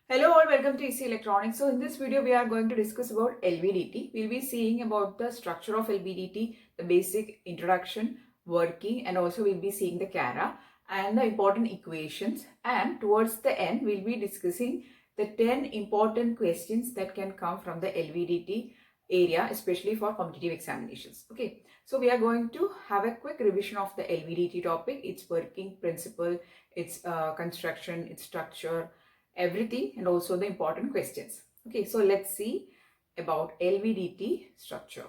Hello all, welcome to EC Electronics. So in this video we are going to discuss about Lvdt. We'll be seeing about the structure of Lvdt, the basic introduction, working, and also we'll be seeing the chara and the important equations, and towards the end we'll be discussing the 10 important questions that can come from the Lvdt area, especially for competitive examinations. Okay, so we are going to have a quick revision of the Lvdt topic, its working principle, its construction, its structure, everything, and also the important questions. Okay, so let's see about Lvdt structure.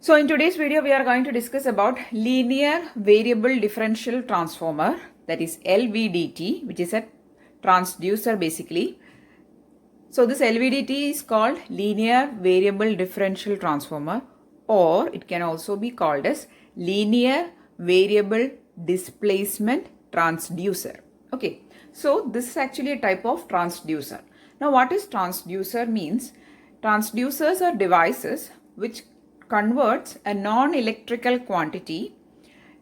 So in today's video we are going to discuss about linear variable differential transformer, that is Lvdt, which is a transducer basically. So this Lvdt is called linear variable differential transformer, or it can also be called as linear variable displacement transducer. Okay, so this is actually a type of transducer. Now what is transducer means? Transducers are devices which converts a non-electrical quantity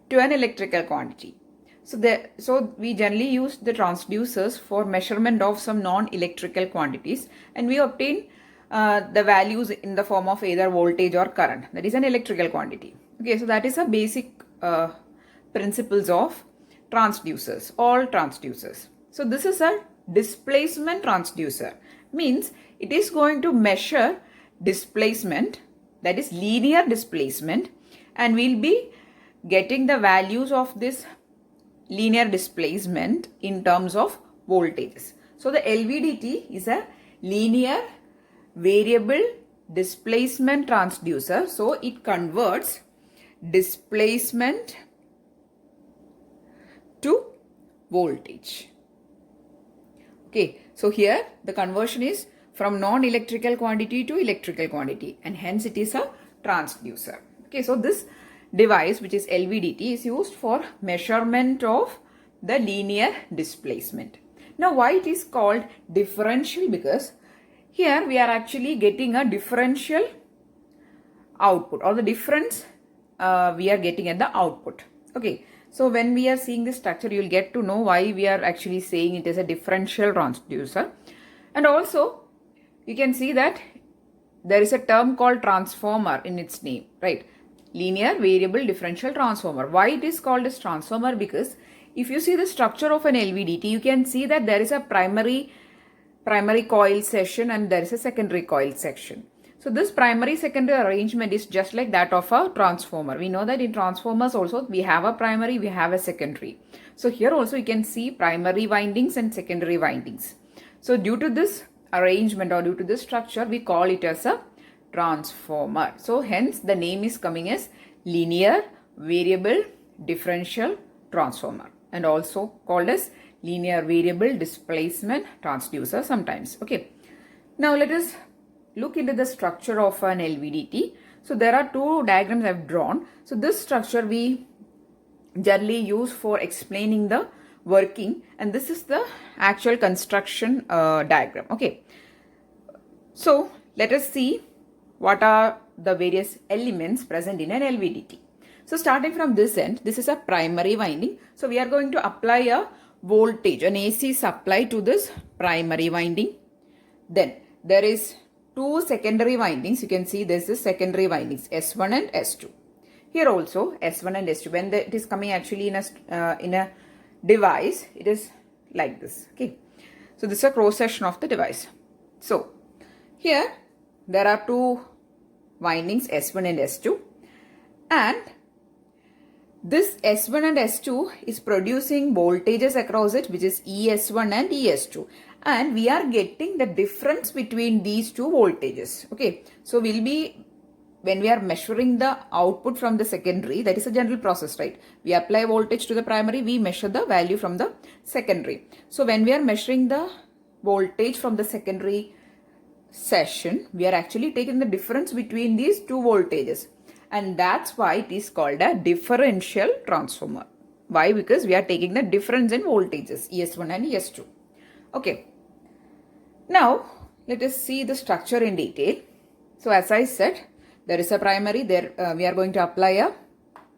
to an electrical quantity. So we generally use the transducers for measurement of some non-electrical quantities, and we obtain the values in the form of either voltage or current, that is an electrical quantity. Okay, so that is a basic principles of transducers, all transducers. So this is a displacement transducer, means it is going to measure displacement, that is linear displacement, and we'll be getting the values of this linear displacement in terms of voltages. So the Lvdt is a linear variable displacement transducer. So it converts displacement to voltage. Okay, so here the conversion is from non-electrical quantity to electrical quantity, and hence it is a transducer. Okay, so this device, which is Lvdt, is used for measurement of the linear displacement. Now why it is called differential? Because here we are actually getting a differential output, or the difference we are getting at the output. Okay, so when we are seeing this structure, you will get to know why we are actually saying it is a differential transducer. And also you can see that there is a term called transformer in its name, right? Linear variable differential transformer. Why it is called as transformer? Because if you see the structure of an Lvdt, you can see that there is a primary coil section and there is a secondary coil section. So this primary secondary arrangement is just like that of a transformer. We know that in transformers also we have a primary, we have a secondary. So here also you can see primary windings and secondary windings. So due to this arrangement or due to this structure, we call it as a transformer. So hence the name is coming as linear variable differential transformer, and also called as linear variable displacement transducer sometimes. Okay, now let us look into the structure of an Lvdt. So there are two diagrams I have drawn. So this structure we generally use for explaining the working, and this is the actual construction diagram. Okay, so let us see what are the various elements present in an Lvdt. So starting from this end, this is a primary winding. So we are going to apply a voltage, an AC supply to this primary winding. Then there is two secondary windings. You can see this is secondary windings, S1 and S2. Here also S1 and S2. When it is coming actually in a device, it is like this. Okay, so this is a cross section of the device. So here there are two windings, S1 and S2, and this S1 and S2 is producing voltages across it, which is ES1 and ES2, and we are getting the difference between these two voltages. Okay, so we'll be, when we are measuring the output from the secondary, that is a general process, right? We apply voltage to the primary, we measure the value from the secondary. So when we are measuring the voltage from the secondary session, we are actually taking the difference between these two voltages, and that's why it is called a differential transformer. Why? Because we are taking the difference in voltages, ES1 and ES2. Okay, now let us see the structure in detail. So as I said, there is a primary, there we are going to apply a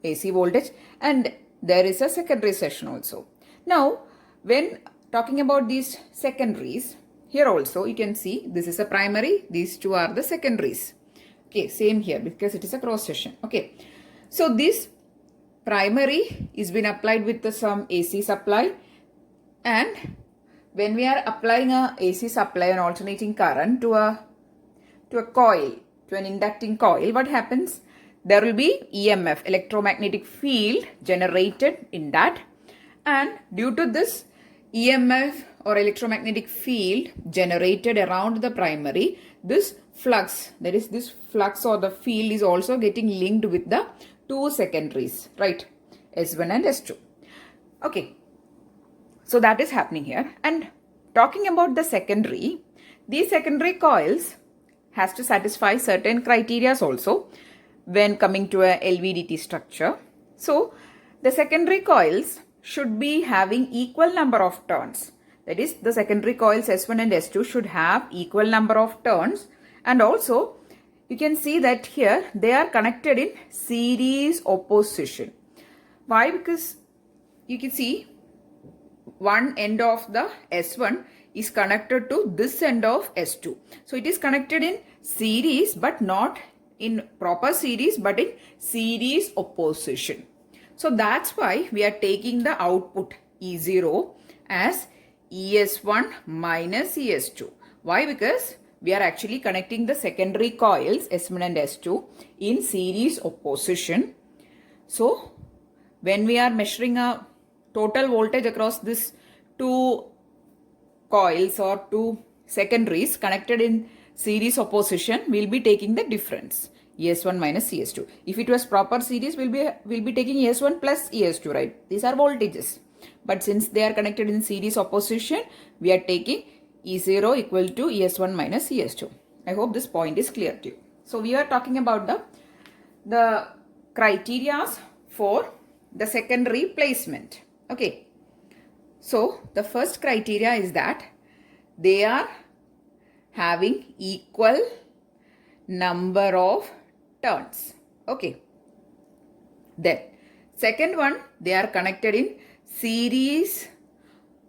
AC voltage, and there is a secondary session also. Now when talking about these secondaries, here also you can see this is a primary, these two are the secondaries. Okay, same here because it is a cross section. Okay, so this primary is been applied with some AC supply, and when we are applying a AC supply and alternating current to a coil, to an inducting coil, what happens? There will be EMF, electromagnetic field generated in that, and due to this EMF or electromagnetic field generated around the primary, this flux, that is this flux or the field is also getting linked with the two secondaries, right? S1 and S2. Okay, so that is happening here. And talking about the secondary, these secondary coils has to satisfy certain criteria also when coming to a Lvdt structure. So the secondary coils should be having equal number of turns. That is, the secondary coils S1 and S2 should have equal number of turns, and also you can see that here they are connected in series opposition. Why? Because you can see one end of the S1 is connected to this end of S2. So it is connected in series but not in proper series but in series opposition. So that's why we are taking the output E0 as ES1 minus ES2. Why? Because we are actually connecting the secondary coils S1 and S2 in series opposition. So when we are measuring a total voltage across this two coils or two secondaries connected in series opposition, we'll be taking the difference, ES1 minus ES2. If it was proper series, we'll be taking ES1 plus ES2, right? These are voltages. But since they are connected in series opposition, we are taking E0 equal to ES1 minus ES2. I hope this point is clear to you. So we are talking about the criteria for the secondary placement. Okay. So the first criteria is that they are having equal number of turns. Okay. Then second one, they are connected in series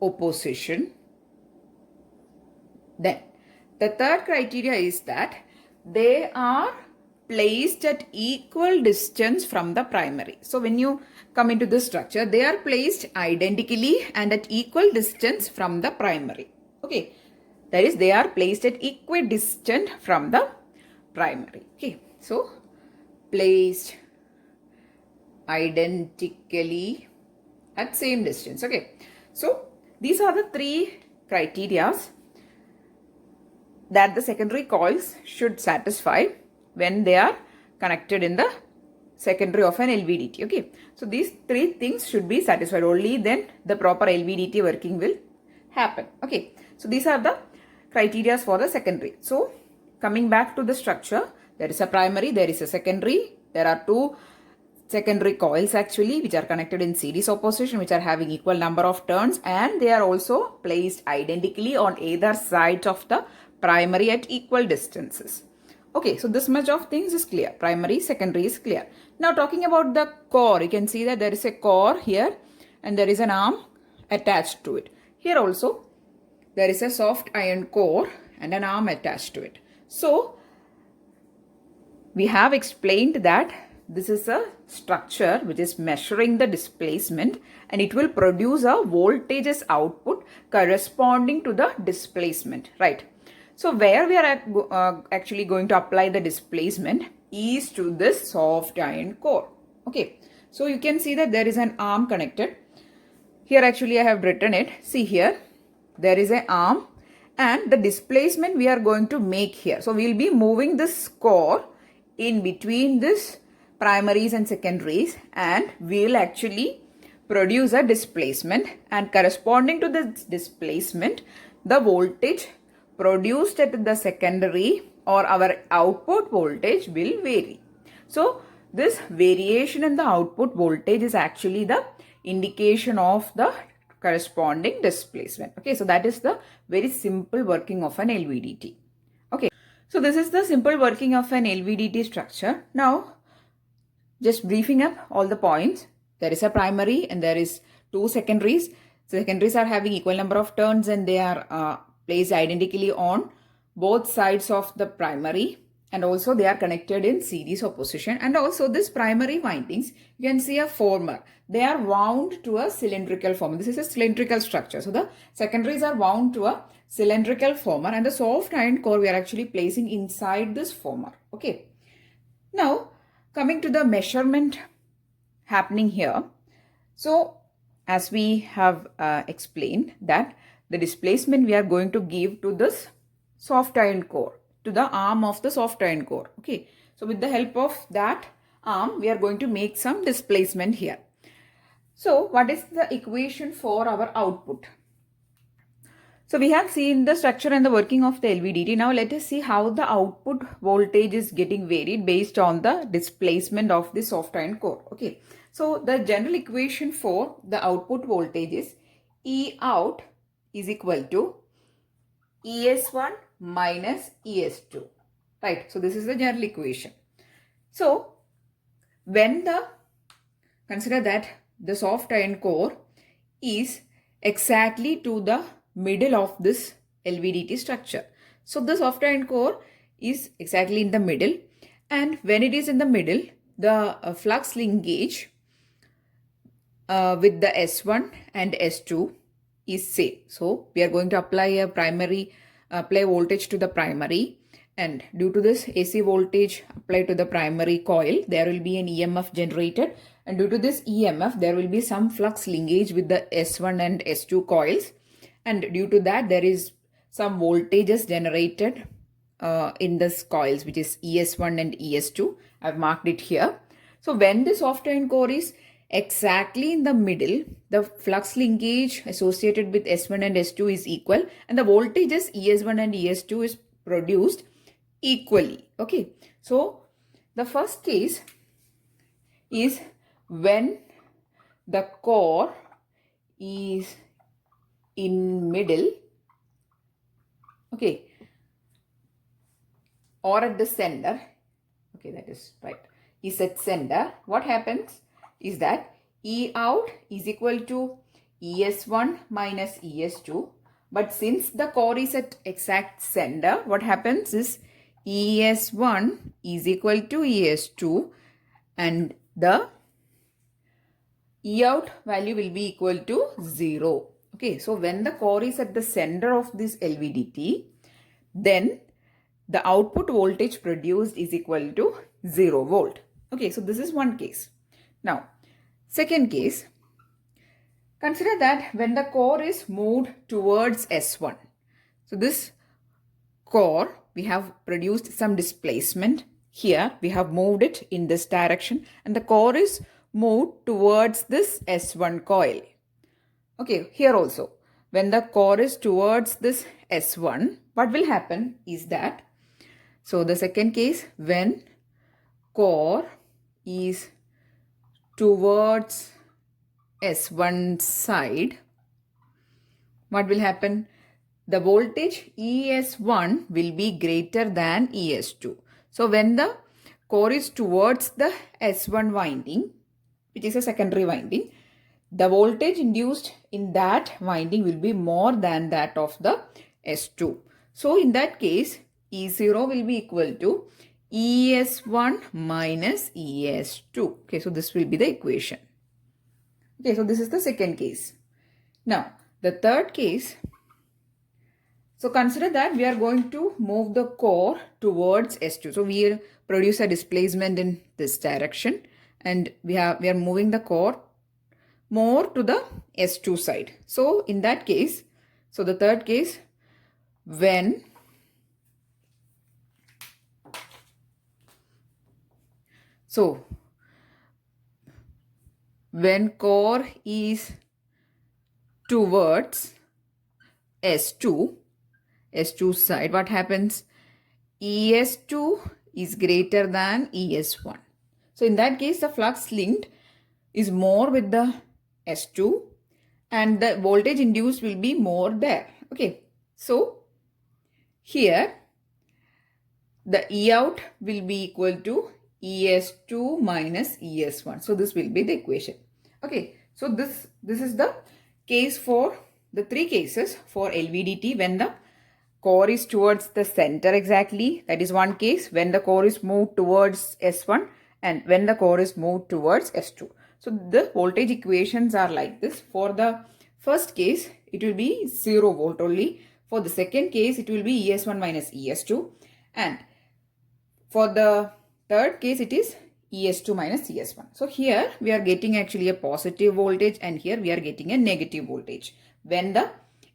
opposition. Then the third criteria is that they are placed at equal distance from the primary. So when you come into this structure, they are placed identically and at equal distance from the primary. Okay, that is, they are placed at equidistant from the primary. Okay, so placed identically at same distance. Okay, so these are the three criteria that the secondary coils should satisfy when they are connected in the secondary of an Lvdt. Okay, so these three things should be satisfied, only then the proper Lvdt working will happen. Okay, so these are the criteria for the secondary. So coming back to the structure, there is a primary, there is a secondary, there are two secondary coils actually which are connected in series opposition, which are having equal number of turns, and they are also placed identically on either side of the primary at equal distances. Okay, so this much of things is clear. Primary, secondary is clear. Now talking about the core, you can see that there is a core here and there is an arm attached to it. Here also there is a soft iron core and an arm attached to it. So we have explained that this is a structure which is measuring the displacement, and it will produce a voltage as output corresponding to the displacement, right? So where we are actually going to apply the displacement is to this soft iron core. Okay, so you can see that there is an arm connected. Here actually I have written it. See here, there is an arm and the displacement we are going to make here. So we will be moving this core in between this primaries and secondaries, and we will actually produce a displacement, and corresponding to this displacement, the voltage produced at the secondary or our output voltage will vary. So this variation in the output voltage is actually the indication of the corresponding displacement. Okay, so that is the very simple working of an Lvdt. Okay, so this is the simple working of an Lvdt structure. Now just briefing up all the points. There is a primary and there is two secondaries. So secondaries are having equal number of turns and they are placed identically on both sides of the primary, and also they are connected in series opposition. And also this primary windings, you can see a former. They are wound to a cylindrical former. This is a cylindrical structure. So the secondaries are wound to a cylindrical former, and the soft iron core we are actually placing inside this former. Okay. Now coming to the measurement happening here. So as we have explained that the displacement we are going to give to this soft iron core, to the arm of the soft iron core. Okay. So with the help of that arm, we are going to make some displacement here. So what is the equation for our output? So we have seen the structure and the working of the Lvdt. Now let us see how the output voltage is getting varied based on the displacement of the soft iron core. Okay. So the general equation for the output voltage is E out is equal to ES1 minus ES2. Right. So this is the general equation. So when consider that the soft iron core is exactly to the middle of this Lvdt structure. So the soft iron core is exactly in the middle, and when it is in the middle, the flux linkage with the S1 and S2 is same. So we are going to apply voltage to the primary, and due to this AC voltage applied to the primary coil, there will be an EMF generated, and due to this EMF there will be some flux linkage with the S1 and S2 coils, and due to that there is some voltages generated in this coils, which is ES1 and ES2. I've marked it here. So when the soft iron core is exactly in the middle, the flux linkage associated with S1 and S2 is equal, and the voltages ES1 and ES2 is produced equally. Okay. So the first case is when the core is in middle, okay, or at the center. Okay, that is right. Is at center. What happens is that E out is equal to ES1 minus ES2. But since the core is at exact center, what happens is ES1 is equal to ES2, and the E out value will be equal to 0. Okay, so when the core is at the center of this Lvdt, then the output voltage produced is equal to 0 volt. Okay, so this is one case. Now, second case, consider that when the core is moved towards S1. So this core, we have produced some displacement. Here, we have moved it in this direction, and the core is moved towards this S1 coil. Okay, here also, when the core is towards this S1, what will happen is that, so the second case, when core is towards S1 side, what will happen? The voltage ES1 will be greater than ES2. So when the core is towards the S1 winding, which is a secondary winding, the voltage induced in that winding will be more than that of the S2. So in that case, E0 will be equal to ES1 minus ES2. Okay, so this will be the equation. Okay, so this is the second case. Now, the third case, so consider that we are going to move the core towards S2. So we produce a displacement in this direction, and we are moving the core more to the S2 side. So in that case, so the third case, when core is towards S2 side, what happens? ES2 is greater than ES1. So in that case, the flux linked is more with the S2, and the voltage induced will be more there. Okay, so here the E out will be equal to ES2 minus ES1. So this will be the equation. Okay, so this is the case for the three cases for Lvdt when the core is towards the center exactly. That is one case when the core is moved towards S1 and when the core is moved towards S2. So the voltage equations are like this. For the first case, it will be 0 volt only. For the second case, it will be ES1 minus ES2. And for the third case, it is ES2 minus ES1. So here we are getting actually a positive voltage and here we are getting a negative voltage. When the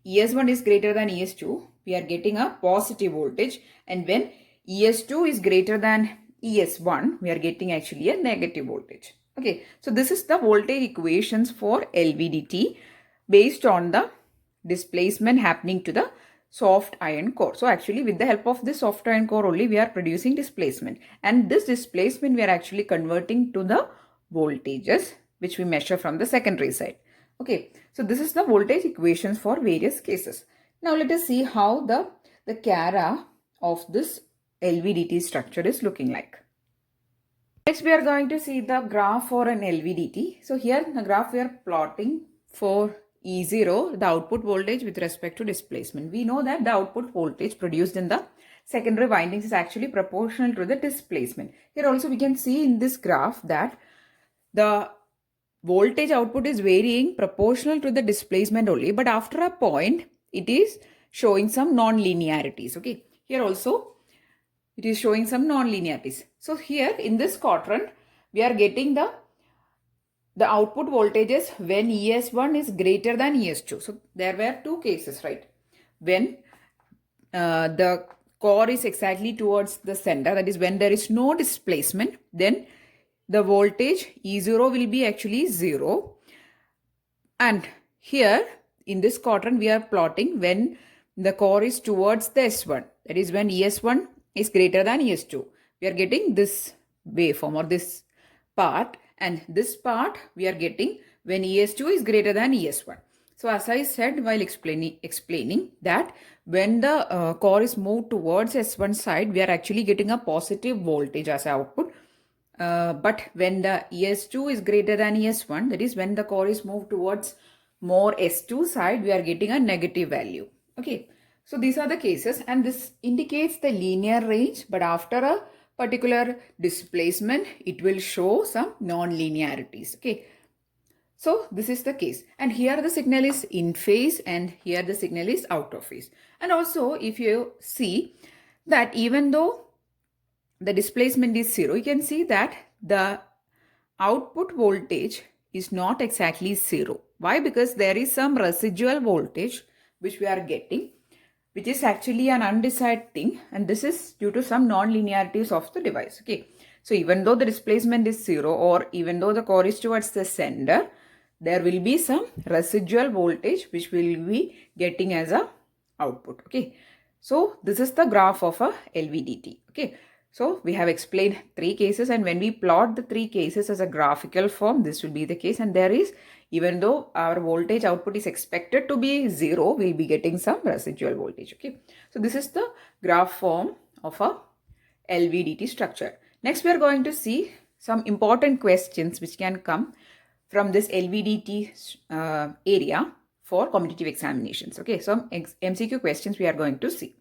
ES1 is greater than ES2, we are getting a positive voltage, and when ES2 is greater than ES1, we are getting actually a negative voltage. Okay, so this is the voltage equations for Lvdt based on the displacement happening to the soft iron core. So actually with the help of this soft iron core only we are producing displacement, and this displacement we are actually converting to the voltages which we measure from the secondary side. Okay, so this is the voltage equations for various cases. Now let us see how the chara of this Lvdt structure is looking like. Next we are going to see the graph for an Lvdt. So here the graph we are plotting for E0, the output voltage with respect to displacement. We know that the output voltage produced in the secondary windings is actually proportional to the displacement. Here also we can see in this graph that the voltage output is varying proportional to the displacement only, but after a point it is showing some non-linearities. Okay, here also it is showing some non-linearities. So here in this quadrant we are getting the output voltages when ES1 is greater than ES2. So there were two cases, right? When the core is exactly towards the center, that is when there is no displacement, then the voltage E0 will be actually 0. And here in this quadrant we are plotting when the core is towards the S1, that is when ES1 is greater than ES2. We are getting this waveform or this part, and this part we are getting when ES2 is greater than ES1. So as I said while explaining that when the core is moved towards S1 side, we are actually getting a positive voltage as output. But when the ES2 is greater than ES1, that is when the core is moved towards more S2 side, we are getting a negative value. Okay, so these are the cases, and this indicates the linear range, but after a particular displacement, it will show some non-linearities. Okay, so this is the case, and here the signal is in phase and here the signal is out of phase. And also if you see that even though the displacement is 0, you can see that the output voltage is not exactly 0. Why? Because there is some residual voltage which we are getting, which is actually an undecided thing, and this is due to some non-linearities of the device. Okay, so even though the displacement is 0 or even though the core is towards the center, there will be some residual voltage which will be getting as a output. Okay, so this is the graph of a Lvdt. Okay, so we have explained three cases, and when we plot the three cases as a graphical form, this will be the case, and there is, even though our voltage output is expected to be 0, we'll be getting some residual voltage. Okay, so this is the graph form of a Lvdt structure. Next we are going to see some important questions which can come from this Lvdt area for competitive examinations. Okay, so MCQ questions we are going to see.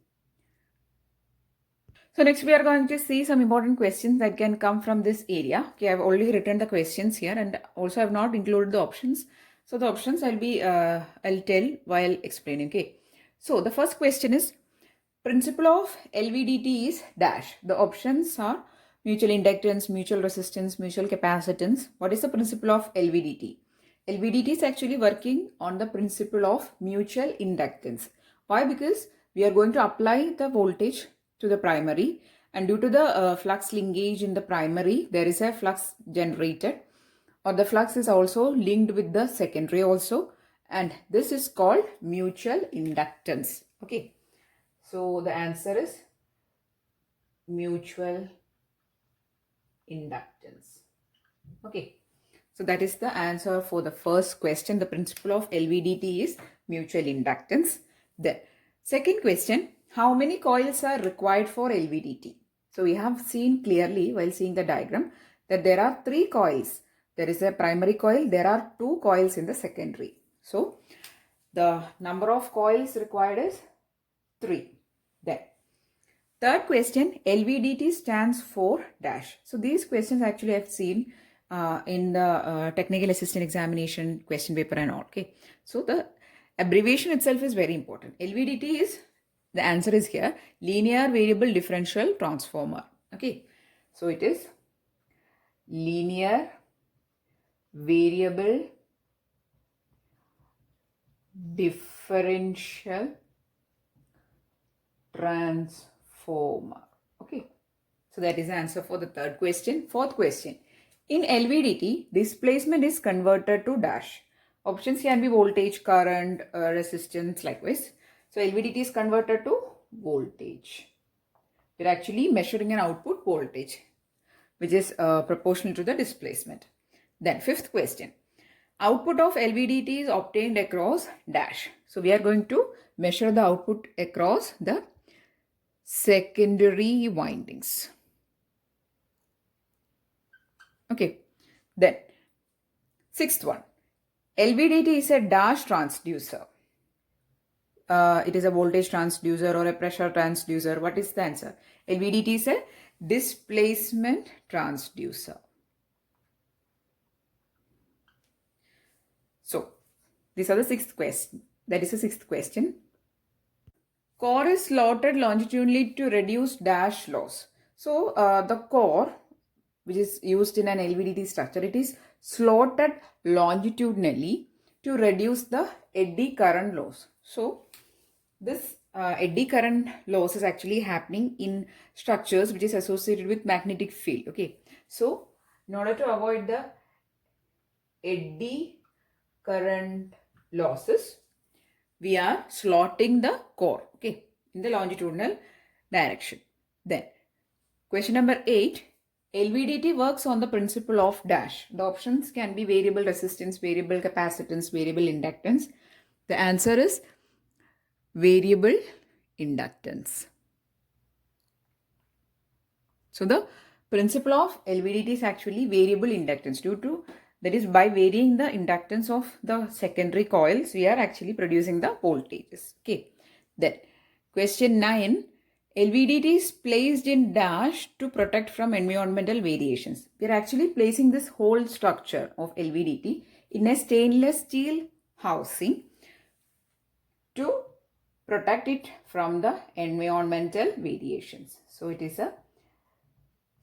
So next we are going to see some important questions that can come from this area. Okay, I have already written the questions here, and also I have not included the options. So the options I'll tell while explaining. Okay, so the first question is, principle of Lvdt is dash. The options are mutual inductance, mutual resistance, mutual capacitance. What is the principle of Lvdt? Lvdt is actually working on the principle of mutual inductance. Why? Because we are going to apply the voltage to the primary, and due to the flux linkage in the primary, there is a flux generated, or the flux is also linked with the secondary also, and this is called mutual inductance. Okay, so the answer is mutual inductance. Okay, so that is the answer for the first question. The principle of Lvdt is mutual inductance. The second question, how many coils are required for Lvdt? So we have seen clearly while seeing the diagram that there are three coils. There is a primary coil, there are two coils in the secondary. So the number of coils required is 3. Then third question, Lvdt stands for dash. So these questions actually I've seen in the technical assistant examination question paper and all. Okay, so the abbreviation itself is very important. Lvdt is, the answer is here, linear variable differential transformer. Okay, so it is linear variable differential transformer. Okay, so that is the answer for the third question. Fourth question, in Lvdt, displacement is converted to dash. Options can be voltage, current, resistance, likewise. So Lvdt is converted to voltage. We're actually measuring an output voltage, which is proportional to the displacement. Then fifth question, output of Lvdt is obtained across dash. So we are going to measure the output across the secondary windings. Okay, then sixth one, Lvdt is a dash transducer. It is a voltage transducer or a pressure transducer. What is the answer? Lvdt is a displacement transducer. So these are the sixth question. That is the sixth question. Core is slotted longitudinally to reduce dash loss. So the core, which is used in an Lvdt structure, it is slotted longitudinally to reduce the eddy current loss. So this eddy current loss is actually happening in structures which is associated with magnetic field. Okay, so in order to avoid the eddy current losses, we are slotting the core, okay, in the longitudinal direction. Then question number 8, Lvdt works on the principle of dash. The options can be variable resistance, variable capacitance, variable inductance. The answer is variable inductance. So the principle of Lvdt is actually variable inductance. Due to that is, by varying the inductance of the secondary coils, we are actually producing the voltages. Okay. Then question 9, Lvdt is placed in dash to protect from environmental variations. We are actually placing this whole structure of Lvdt in a stainless steel housing to protect it from the environmental variations. So it is a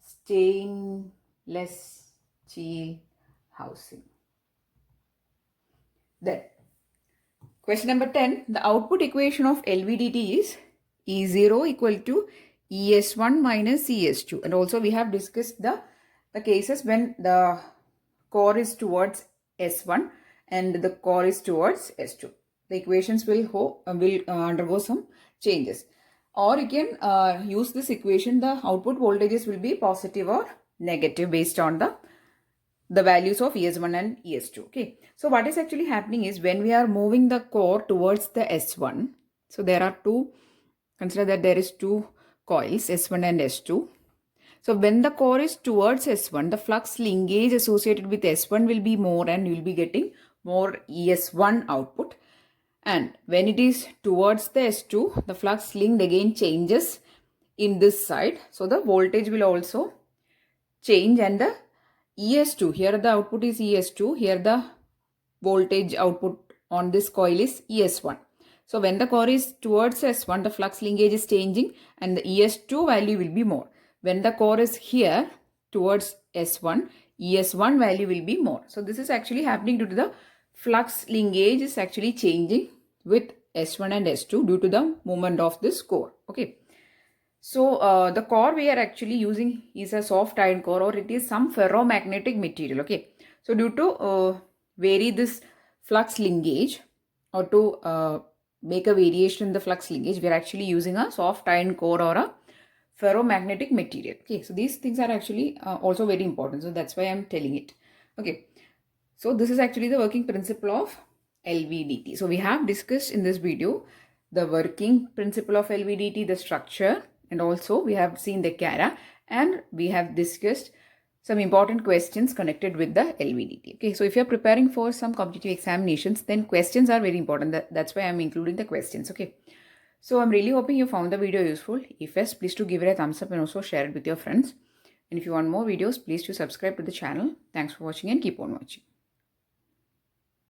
stainless steel housing. Then question number 10, the output equation of Lvdt is E0 equal to ES1 minus ES2. And also we have discussed the cases when the core is towards S1 and the core is towards S2. The equations will undergo some changes. Or you can use this equation, the output voltages will be positive or negative based on the values of ES1 and ES2. Okay, so what is actually happening is when we are moving the core towards the S1, so there are two, consider that there is two coils, S1 and S2. So when the core is towards S1, the flux linkage associated with S1 will be more and you will be getting more ES1 output. And when it is towards the S2, the flux linked again changes in this side. So the voltage will also change, and the ES2, here the output is ES2, here the voltage output on this coil is ES1. So when the core is towards S1, the flux linkage is changing and the ES2 value will be more. When the core is here towards S1, ES1 value will be more. So this is actually happening due to the flux linkage is actually changing with S1 and S2 due to the movement of this core. Okay. So the core we are actually using is a soft iron core, or it is some ferromagnetic material. Okay. So due to vary this flux linkage, or to make a variation in the flux linkage, we are actually using a soft iron core or a ferromagnetic material. Okay. So these things are actually also very important. So that's why I am telling it. Okay. So this is actually the working principle of Lvdt. So we have discussed in this video the working principle of Lvdt, the structure, and also we have seen the chara, and we have discussed some important questions connected with the Lvdt. Okay, so if you're preparing for some competitive examinations, then questions are very important. That's why I'm including the questions. Okay, so I'm really hoping you found the video useful. If yes, please do give it a thumbs up and also share it with your friends. And if you want more videos, please do subscribe to the channel. Thanks for watching and keep on watching.